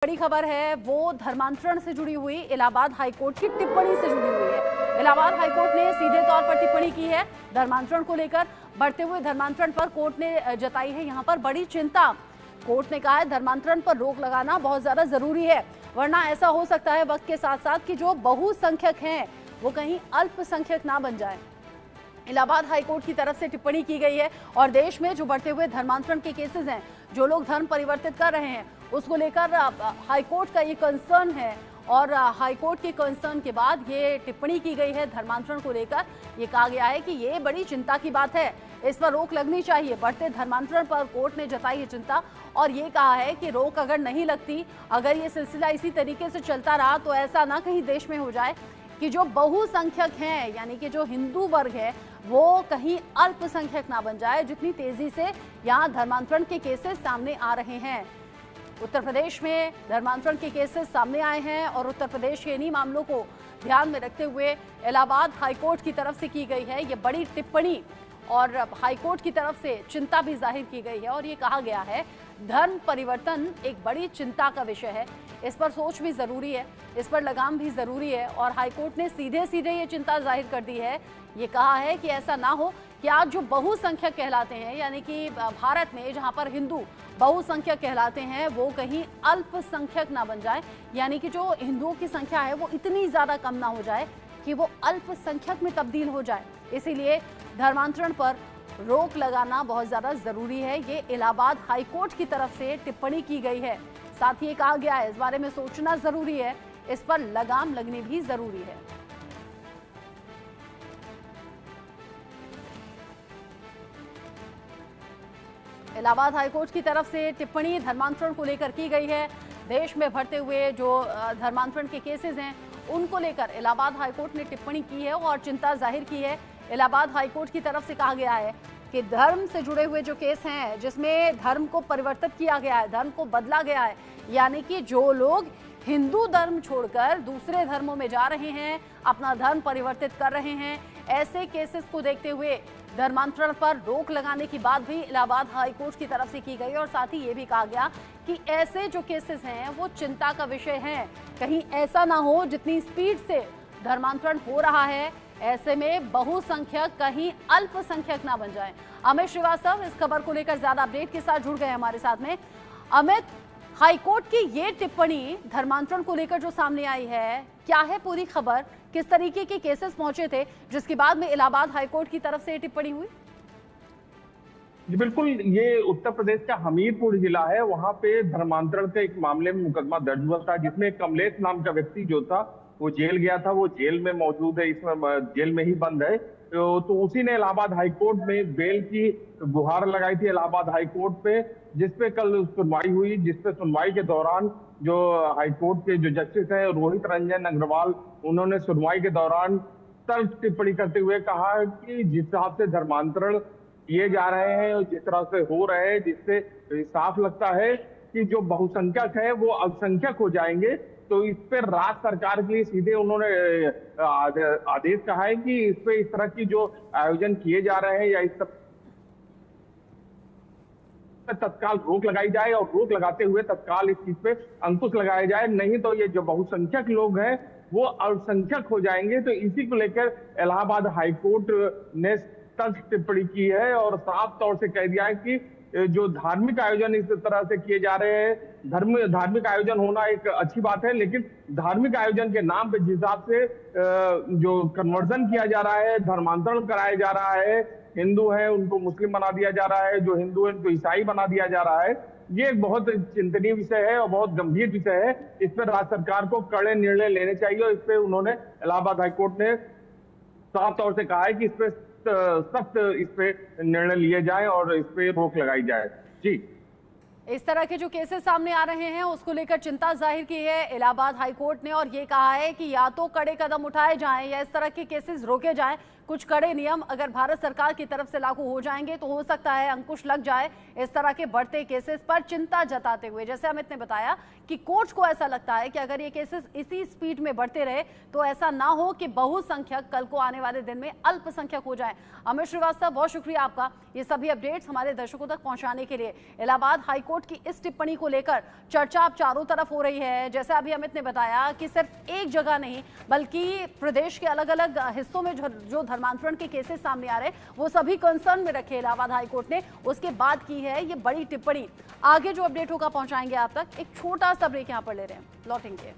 बड़ी खबर है वो धर्मांतरण से जुड़ी हुई इलाहाबाद हाईकोर्ट की टिप्पणी से जुड़ी हुई है। इलाहाबाद हाईकोर्ट ने सीधे तौर पर टिप्पणी की है धर्मांतरण को लेकर। बढ़ते हुए धर्मांतरण पर कोर्ट ने जताई है यहाँ पर बड़ी चिंता। कोर्ट ने कहा है धर्मांतरण पर रोक लगाना बहुत ज्यादा जरूरी है, वरना ऐसा हो सकता है वक्त के साथ साथ कि जो बहुसंख्यक हैं वो कहीं अल्पसंख्यक ना बन जाए। इलाहाबाद हाईकोर्ट की तरफ से टिप्पणी की गई है और देश में जो बढ़ते हुए धर्मांतरण के केसेस हैं, जो लोग धर्म परिवर्तित कर रहे हैं, उसको लेकर हाईकोर्ट का ये कंसर्न है और हाईकोर्ट के कंसर्न के बाद ये टिप्पणी की गई है धर्मांतरण को लेकर। ये कहा गया है कि ये बड़ी चिंता की बात है, इस पर रोक लगनी चाहिए। बढ़ते धर्मांतरण पर कोर्ट ने जताई है चिंता और ये कहा है कि रोक अगर नहीं लगती, अगर ये सिलसिला इसी तरीके से चलता रहा तो ऐसा ना कहीं देश में हो जाए कि जो बहुसंख्यक हैं यानी कि जो हिंदू वर्ग है वो कहीं अल्पसंख्यक ना बन जाए। जितनी तेजी से यहाँ धर्मांतरण के केसेस सामने आ रहे हैं, उत्तर प्रदेश में धर्मांतरण के केसेस सामने आए हैं और उत्तर प्रदेश के इन्हीं मामलों को ध्यान में रखते हुए इलाहाबाद हाईकोर्ट की तरफ से की गई है ये बड़ी टिप्पणी और हाईकोर्ट की तरफ से चिंता भी जाहिर की गई है और ये कहा गया है धर्म परिवर्तन एक बड़ी चिंता का विषय है, इस पर सोच भी जरूरी है, इस पर लगाम भी जरूरी है। और हाईकोर्ट ने सीधे सीधे ये चिंता जाहिर कर दी है, ये कहा है कि ऐसा ना हो कि आज जो बहुसंख्यक कहलाते हैं यानी कि भारत में जहां पर हिंदू बहुसंख्यक कहलाते हैं वो कहीं अल्पसंख्यक ना बन जाए, यानी कि जो हिंदुओं की संख्या है वो इतनी ज्यादा कम ना हो जाए कि वो अल्पसंख्यक में तब्दील हो जाए। इसीलिए धर्मांतरण पर रोक लगाना बहुत ज्यादा जरूरी है। ये इलाहाबाद हाईकोर्ट की तरफ से टिप्पणी की गई है। साथ ही ये कहा गया है इस बारे में सोचना जरूरी है, इस पर लगाम लगनी भी जरूरी है। इलाहाबाद हाईकोर्ट की तरफ से टिप्पणी धर्मांतरण को लेकर की गई है। देश में बढ़ते हुए जो धर्मांतरण के केसेस हैं उनको लेकर इलाहाबाद हाईकोर्ट ने टिप्पणी की है और चिंता जाहिर की है। इलाहाबाद हाईकोर्ट की तरफ से कहा गया है कि धर्म से जुड़े हुए जो केस हैं जिसमें धर्म को परिवर्तित किया गया है, धर्म को बदला गया है, यानी कि जो लोग हिंदू धर्म छोड़कर दूसरे धर्मों में जा रहे हैं, अपना धर्म परिवर्तित कर रहे हैं, ऐसे केसेस को देखते हुए धर्मांतरण पर रोक लगाने की बात भी इलाहाबाद हाईकोर्ट की तरफ से की गई और साथ ही ये भी कहा गया कि ऐसे जो केसेस हैं वो चिंता का विषय हैं। कहीं ऐसा ना हो जितनी स्पीड से धर्मांतरण हो रहा है ऐसे में बहुसंख्यक कहीं अल्पसंख्यक ना बन जाए। अमित श्रीवास्तव इस खबर को लेकर ज्यादा अपडेट के साथ जुड़ गए हमारे साथ में। अमित, हाईकोर्ट की ये टिप्पणी धर्मांतरण को लेकर जो सामने आई है, क्या है पूरी खबर, किस तरीके के केसेस पहुंचे थे जिसके बाद में इलाहाबाद हाईकोर्ट की तरफ से टिप्पणी हुई? जी बिल्कुल, ये उत्तर प्रदेश का हमीरपुर जिला है। वहां पे धर्मांतरण के एक मामले में मुकदमा दर्ज हुआ था जिसमें कमलेश नाम का व्यक्ति जो था वो जेल गया था, वो जेल में मौजूद है, इसमें जेल में ही बंद है। तो उसी ने इलाहाबाद हाईकोर्ट में बेल की गुहार लगाई थी इलाहाबाद हाईकोर्ट पे, जिसपे कल सुनवाई हुई, जिसपे सुनवाई के दौरान जो हाईकोर्ट के जो जस्टिस हैं रोहित रंजन अग्रवाल, उन्होंने सुनवाई के दौरान तर्क टिप्पणी करते हुए कहा कि जिस हिसाब से धर्मांतरण किए जा रहे हैं और जिस तरह से हो रहे हैं, जिससे साफ लगता है कि जो बहुसंख्यक है वो अल्पसंख्यक हो जाएंगे। तो इस पर राज्य सरकार के लिए सीधे उन्होंने आदेश कहा है कि इस पे इस तरह की जो आयोजन किए जा रहे हैं या इस तरह तत्काल रोक लगाई जाए और रोक लगाते हुए तत्काल इस चीज पे अंकुश लगाया जाए, नहीं तो ये जो बहुसंख्यक लोग हैं वो अल्पसंख्यक हो जाएंगे। तो इसी को लेकर इलाहाबाद हाईकोर्ट ने तर्क टिप्पणी की है और साफ तौर से कह दिया है कि जो धार्मिक आयोजन इस तरह से किए जा रहे हैं, धार्मिक आयोजन होना एक अच्छी बात है, लेकिन धार्मिक आयोजन के नाम पे जिस हिसाब से जो कन्वर्जन किया जा रहा है, धर्मांतरण कराया जा रहा है, हिंदू है उनको मुस्लिम बना दिया जा रहा है, जो हिंदू है उनको ईसाई बना दिया जा रहा है, ये एक बहुत चिंतनीय विषय है और बहुत गंभीर विषय है। इस पर राज्य सरकार को कड़े निर्णय लेने चाहिए और इस पे उन्होंने इलाहाबाद हाईकोर्ट ने साफ तौर से कहा है कि इस पे सख्त इस पे निर्णय लिए जाए और इस पे रोक लगाई जाए। जी, इस तरह के जो केसेस सामने आ रहे हैं उसको लेकर चिंता जाहिर की है इलाहाबाद हाईकोर्ट ने और ये कहा है कि या तो कड़े कदम उठाए जाएं या इस तरह के केसेस रोके जाएं। कुछ कड़े नियम अगर भारत सरकार की तरफ से लागू हो जाएंगे तो हो सकता है अंकुश लग जाए इस तरह के बढ़ते केसेस पर। चिंता जताते हुए जैसे अमित ने बताया कि कोर्ट को ऐसा लगता है कि अगर ये केसेस इसी स्पीड में बढ़ते रहे तो ऐसा ना हो कि बहुसंख्यक कल को आने वाले दिन में अल्पसंख्यक हो जाए। अमित श्रीवास्तव, बहुत शुक्रिया आपका ये सभी अपडेट्स हमारे दर्शकों तक पहुंचाने के लिए। इलाहाबाद हाईकोर्ट हाईकोर्ट की इस टिप्पणी को लेकर चर्चा अब चारों तरफ हो रही है। जैसे अभी अमित ने बताया कि सिर्फ एक जगह नहीं बल्कि प्रदेश के अलग अलग हिस्सों में जो धर्मांतरण के केसेस सामने आ रहे हैं वो सभी कंसर्न में रखे इलाहाबाद हाईकोर्ट ने, उसके बाद की है ये बड़ी टिप्पणी। आगे जो अपडेट होगा पहुंचाएंगे आप तक। एक छोटा सा ब्रेक यहां पर ले रहे हैं, लौटेंगे।